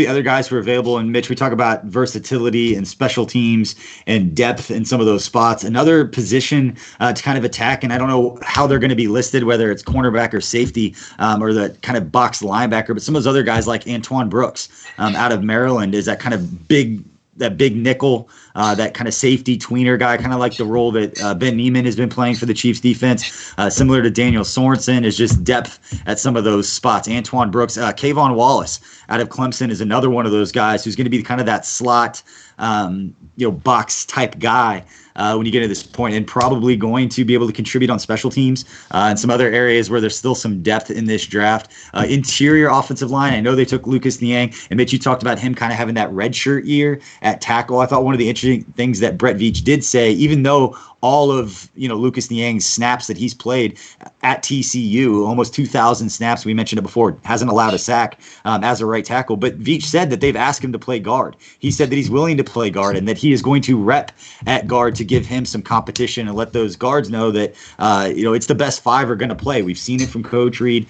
other guys who are available, and Mitch, we talk about versatility and special teams and depth in some of those spots. Another position to kind of attack, and I don't know how they're going to be listed, whether it's cornerback or safety or the kind of box linebacker, but some of those other guys like Antoine Brooks out of Maryland is that kind of big nickel that kind of safety tweener guy, kind of like the role that Ben Neiman has been playing for the Chiefs defense, similar to Daniel Sorensen, is just depth at some of those spots. Antoine Brooks, Kayvon Wallace out of Clemson is another one of those guys who's going to be kind of that slot, box type guy when you get to this point, and probably going to be able to contribute on special teams and some other areas where there's still some depth in this draft. Interior offensive line, I know they took Lucas Niang, and Mitch, you talked about him kind of having that redshirt year at tackle. I thought one of the interesting things that Brett Veach did say, even though all of Lucas Niang's snaps that he's played at TCU, almost 2,000 snaps, we mentioned it before, hasn't allowed a sack as a right tackle. But Veach said that they've asked him to play guard. He said that he's willing to play guard and that he is going to rep at guard to give him some competition and let those guards know that it's the best five are going to play. We've seen it from Coach Reed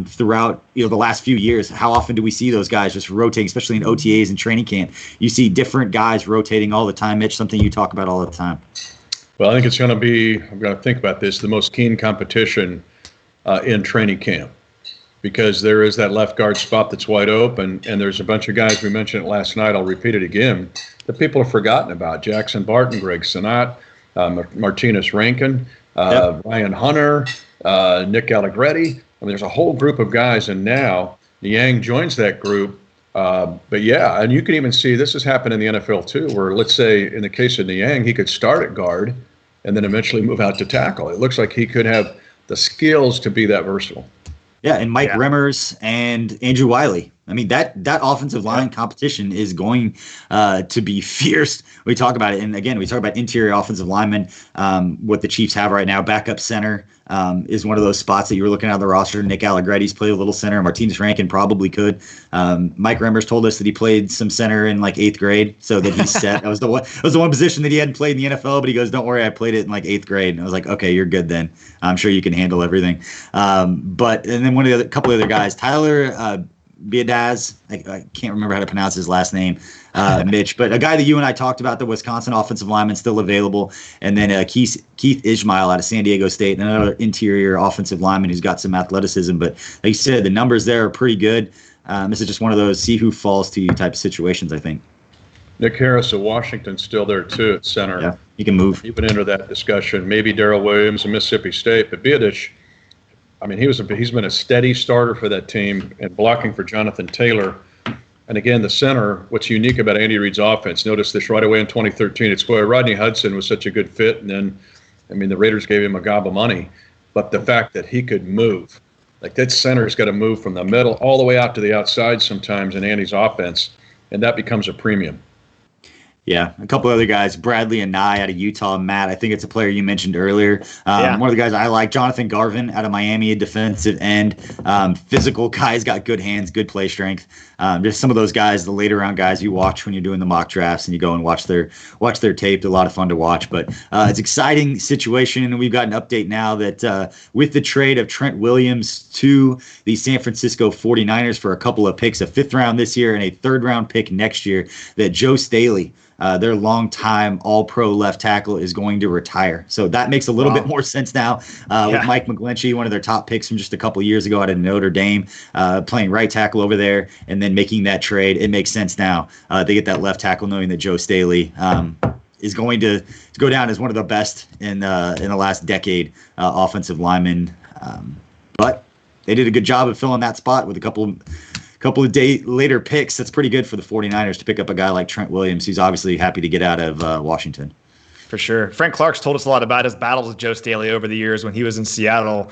throughout the last few years. How often do we see those guys just rotating, especially in OTAs and training camp? You see different guys rotating all the time. Mitch, something you talk about all the time. Well, I think it's going to be, I'm going to think about this, the most keen competition in training camp, because there is that left guard spot that's wide open, and there's a bunch of guys, we mentioned it last night, I'll repeat it again, that people have forgotten about. Jackson Barton, Greg Senat, Martinez Rankin, Ryan Hunter, Nick Allegretti. I mean, there's a whole group of guys, and now Niang joins that group. But yeah, and you can even see this has happened in the NFL too, where let's say in the case of Niang, he could start at guard and then eventually move out to tackle. It looks like he could have the skills to be that versatile. Yeah, and Mike Remmers and Andrew Wiley. I mean, that offensive line competition is going to be fierce. We talk about it, and again, we talk about interior offensive linemen. What the Chiefs have right now, backup center is one of those spots that you were looking at on the roster. Nick Allegretti's played a little center. Martinez Rankin probably could. Mike Remmers told us that he played some center in like 8th grade, so that he's set. That was the one position that he hadn't played in the NFL, but he goes, "Don't worry, I played it in like 8th grade." And I was like, "Okay, you're good then. I'm sure you can handle everything." And then one of the couple of other guys, Tyler Biadasz, I can't remember how to pronounce his last name, Mitch, but a guy that you and I talked about, the Wisconsin offensive lineman, still available. And then Keith Ishmael out of San Diego State, and another interior offensive lineman who's got some athleticism. But like you said, the numbers there are pretty good. This is just one of those see who falls to you type of situations, I think. Nick Harris of Washington still there too at center. Yeah, he can move. You can enter that discussion. Maybe Darrell Williams of Mississippi State, but Biadasz, I mean, he's been a steady starter for that team and blocking for Jonathan Taylor. And again, the center, what's unique about Andy Reid's offense, notice this right away in 2013, it's why Rodney Hudson was such a good fit. And then, I mean, the Raiders gave him a gob of money. But the fact that he could move, like that center's got to move from the middle all the way out to the outside sometimes in Andy's offense, and that becomes a premium. Yeah, a couple other guys, Bradley and Nye out of Utah. Matt, I think it's a player you mentioned earlier. One of the guys I like, Jonathan Garvin out of Miami, a defensive end. Physical guys, got good hands, good play strength. Just some of those guys, the later round guys you watch when you're doing the mock drafts and you go and watch their tape. They're a lot of fun to watch. But it's an exciting situation, and we've got an update now that with the trade of Trent Williams to the San Francisco 49ers for a couple of picks, a 5th round this year and a 3rd round pick next year, that Joe Staley, their longtime all-pro left tackle, is going to retire. So that makes a little bit more sense now with Mike Mcglinchey, one of their top picks from just a couple years ago out of Notre Dame, playing right tackle over there and then making that trade. It makes sense now. They get that left tackle knowing that Joe Staley is going to go down as one of the best in the last decade offensive linemen. But they did a good job of filling that spot with a couple of day later picks. That's pretty good for the 49ers to pick up a guy like Trent Williams, who's obviously happy to get out of Washington. For sure. Frank Clark's told us a lot about his battles with Joe Staley over the years when he was in Seattle.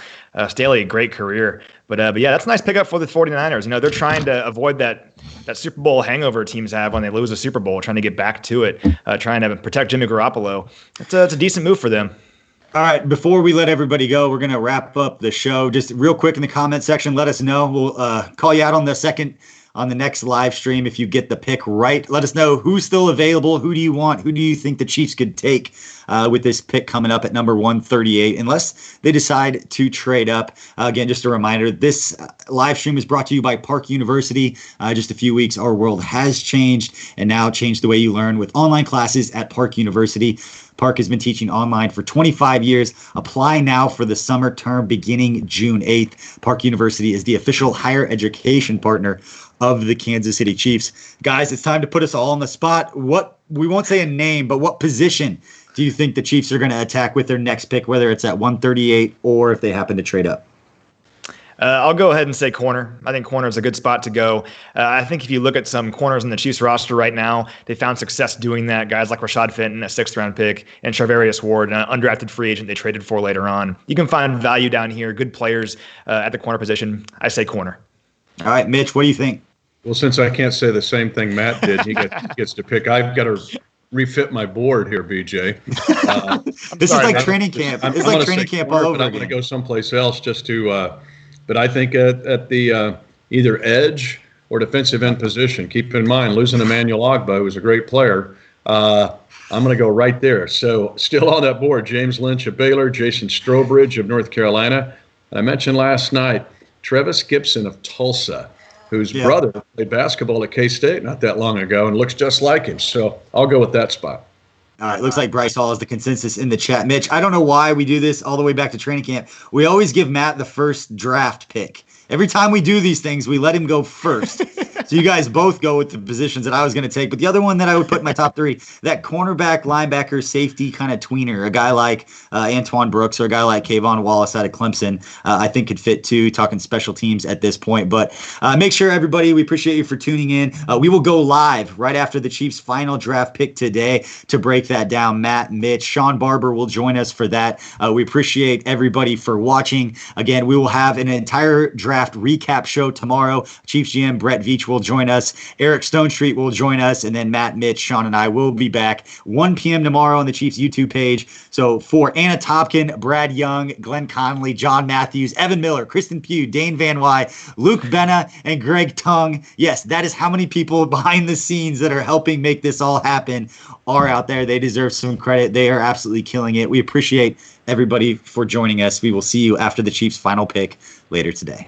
Staley, a great career. But yeah, that's a nice pickup for the 49ers. You know, they're trying to avoid that Super Bowl hangover teams have when they lose a Super Bowl, trying to get back to it, trying to protect Jimmy Garoppolo. It's a decent move for them. All right, before we let everybody go, we're going to wrap up the show. Just real quick in the comment section, let us know. We'll call you out on the next live stream if you get the pick right. Let us know who's still available. Who do you want? Who do you think the Chiefs could take with this pick coming up at number 138, unless they decide to trade up? Again, just a reminder, this live stream is brought to you by Park University. Just a few weeks, our world has changed, and now changed the way you learn with online classes at Park University. Park has been teaching online for 25 years. Apply now for the summer term beginning June 8th. Park University is the official higher education partner of the Kansas City Chiefs. Guys, it's time to put us all on the spot. We won't say a name, but what position do you think the Chiefs are going to attack with their next pick, whether it's at 138 or if they happen to trade up? I'll go ahead and say corner. I think corner is a good spot to go. I think if you look at some corners on the Chiefs roster right now, they found success doing that. Guys like Rashad Fenton, a 6th-round pick, and Charvarius Ward, an undrafted free agent they traded for later on. You can find value down here, good players at the corner position. I say corner. All right, Mitch, what do you think? Well, since I can't say the same thing Matt did, he gets to pick. I've got to refit my board here, BJ. This is like training camp. It's like training camp all over again. I'm going to go someplace else just to but I think at the either edge or defensive end position, keep in mind, losing Emmanuel Ogbah, who's a great player, I'm going to go right there. So still on that board, James Lynch of Baylor, Jason Strowbridge of North Carolina. And I mentioned last night, Trevis Gibson of Tulsa, whose brother played basketball at K-State not that long ago and looks just like him. So I'll go with that spot. All right, looks like Bryce Hall is the consensus in the chat. Mitch, I don't know why we do this all the way back to training camp. We always give Matt the first draft pick. Every time we do these things, we let him go first. So you guys both go with the positions that I was going to take. But the other one that I would put in my top 3, that cornerback, linebacker, safety kind of tweener, a guy like Antoine Brooks or a guy like Kayvon Wallace out of Clemson, I think could fit too, talking special teams at this point. But make sure, everybody, we appreciate you for tuning in. We will go live right after the Chiefs' final draft pick today to break that down. Matt, Mitch, Sean Barber will join us for that. We appreciate everybody for watching. Again, we will have an entire draft recap show tomorrow. Chiefs GM Brett Veach will join us. Eric Stonestreet will join us. And then Matt, Mitch, Sean, and I will be back 1 p.m. tomorrow on the Chiefs YouTube page. So for Anna Topkin, Brad Young, Glenn Connolly, John Matthews, Evan Miller, Kristen Pugh, Dane Van Wy, Luke Benna, and Greg Tung. Yes, that is how many people behind the scenes that are helping make this all happen are out there. They deserve some credit. They are absolutely killing it. We appreciate everybody for joining us. We will see you after the Chiefs' final pick later today.